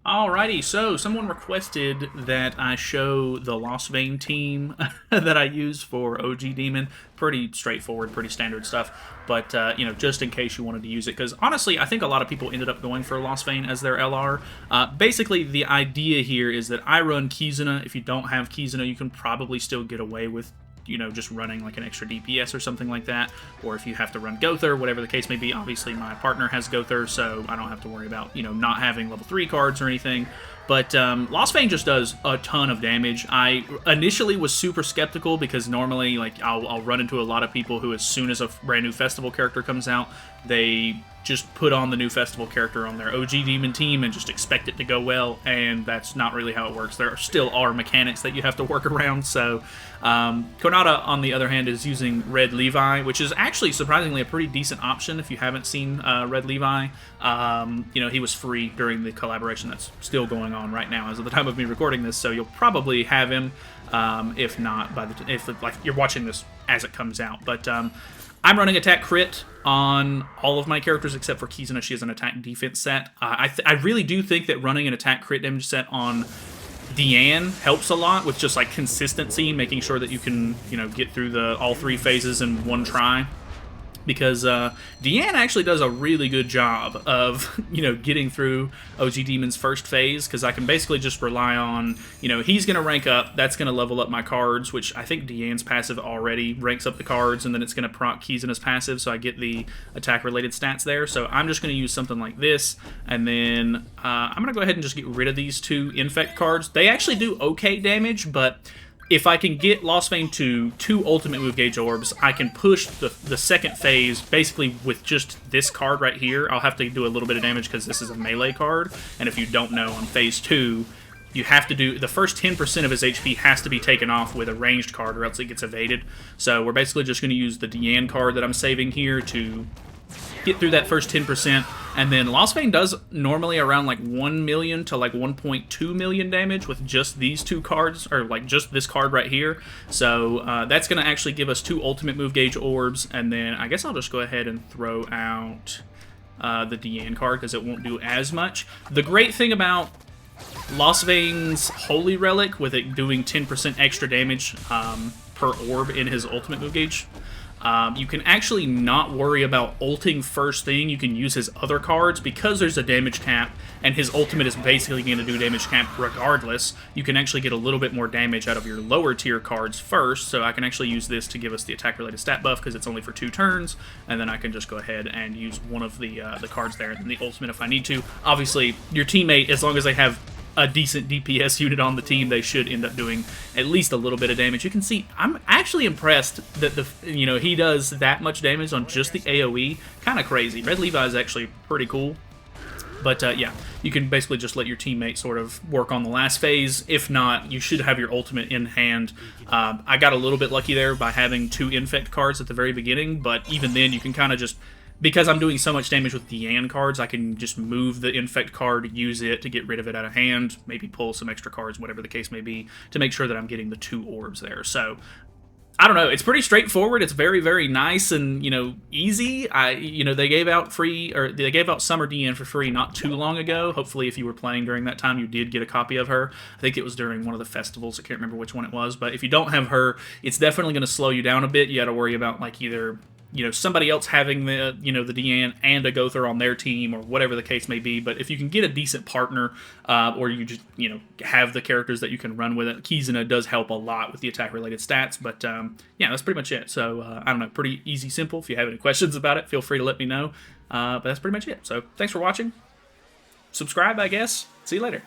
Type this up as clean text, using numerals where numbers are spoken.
Alrighty, so someone requested that I show the Lostvayne team that I use for OG Demon. Pretty straightforward, pretty standard stuff. But, just in case you wanted to use it. Because, honestly, I think a lot of people ended up going for Lostvayne as their LR. Basically, the idea here is that I run Kizuna. If you don't have Kizuna, you can probably still get away with just running like an extra DPS or something like that, or if you have to run Gother, whatever the case may be. Obviously, my partner has Gother, so I don't have to worry about, not having level 3 cards or anything. But Lostvayne just does a ton of damage. I initially was super skeptical because normally, like, I'll run into a lot of people who, as soon as a brand new festival character comes out, they just put on the new festival character on their OG Demon team and just expect it to go well, and that's not really how it works. There still are mechanics that you have to work around, so Konata, on the other hand, is using Red Levi, which is actually surprisingly a pretty decent option if you haven't seen Red Levi. He was free during the collaboration that's still going on right now as of the time of me recording this, so you'll probably have him, if not, if you're watching this as it comes out. But I'm running attack crit on all of my characters except for Kizuna. She has an attack defense set. I really do think that running an attack crit damage set on Deanne helps a lot with just like consistency, making sure that you can get through all 3 phases in one try. Because Deanne actually does a really good job of, getting through OG Demon's first phase, because I can basically just rely on, he's going to rank up, that's going to level up my cards, which I think Deanne's passive already ranks up the cards, and then it's going to proc Kizuna's passive, so I get the attack-related stats there. So I'm just going to use something like this, and then I'm going to go ahead and just get rid of these 2 Infect cards. They actually do okay damage, but if I can get Lostvayne to 2 ultimate move gauge orbs, I can push the second phase basically with just this card right here. I'll have to do a little bit of damage because this is a melee card, and if you don't know, on phase 2, you have to do the first 10% of his HP has to be taken off with a ranged card, or else it gets evaded. So we're basically just going to use the Deanne card that I'm saving here to get through that first 10%, and then Lostvayne does normally around like 1 million to like 1.2 million damage with just these 2 cards, or like just this card right here. So that's going to actually give us 2 ultimate move gauge orbs, and then I guess I'll just go ahead and throw out the Deanne card because it won't do as much. The great thing about Lostvayne's Holy Relic, with it doing 10% extra damage per orb in his ultimate move gauge, you can actually not worry about ulting first thing. You can use his other cards because there's a damage cap, and his ultimate is basically going to do damage cap regardless. You can actually get a little bit more damage out of your lower tier cards first, so I can actually use this to give us the attack-related stat buff because it's only for 2 turns, and then I can just go ahead and use one of the cards there, and then the ultimate if I need to. Obviously, your teammate, as long as they have a decent DPS unit on the team, they should end up doing at least a little bit of damage. You can see I'm actually impressed that he does that much damage on just the AoE. Kind of crazy. Red Levi is actually pretty cool. But yeah, you can basically just let your teammate sort of work on the last phase. If not, you should have your ultimate in hand. I got a little bit lucky there by having 2 Infect cards at the very beginning, but even then you can kind of just, because I'm doing so much damage with Deanne cards, I can just move the Infect card, use it to get rid of it out of hand, maybe pull some extra cards, whatever the case may be, to make sure that I'm getting the 2 orbs there. So I don't know. It's pretty straightforward. It's very, very nice and, easy. They gave out Summer DN for free not too long ago. Hopefully, if you were playing during that time, you did get a copy of her. I think it was during one of the festivals. I can't remember which one it was. But if you don't have her, it's definitely going to slow you down a bit. You got to worry about, like, either somebody else having the Deanne and a Gother on their team, or whatever the case may be. But if you can get a decent partner, or you just, have the characters that you can run with it, Kizuna does help a lot with the attack-related stats. But, yeah, that's pretty much it. So, I don't know, pretty easy, simple. If you have any questions about it, feel free to let me know. But that's pretty much it. So, thanks for watching. Subscribe, I guess. See you later.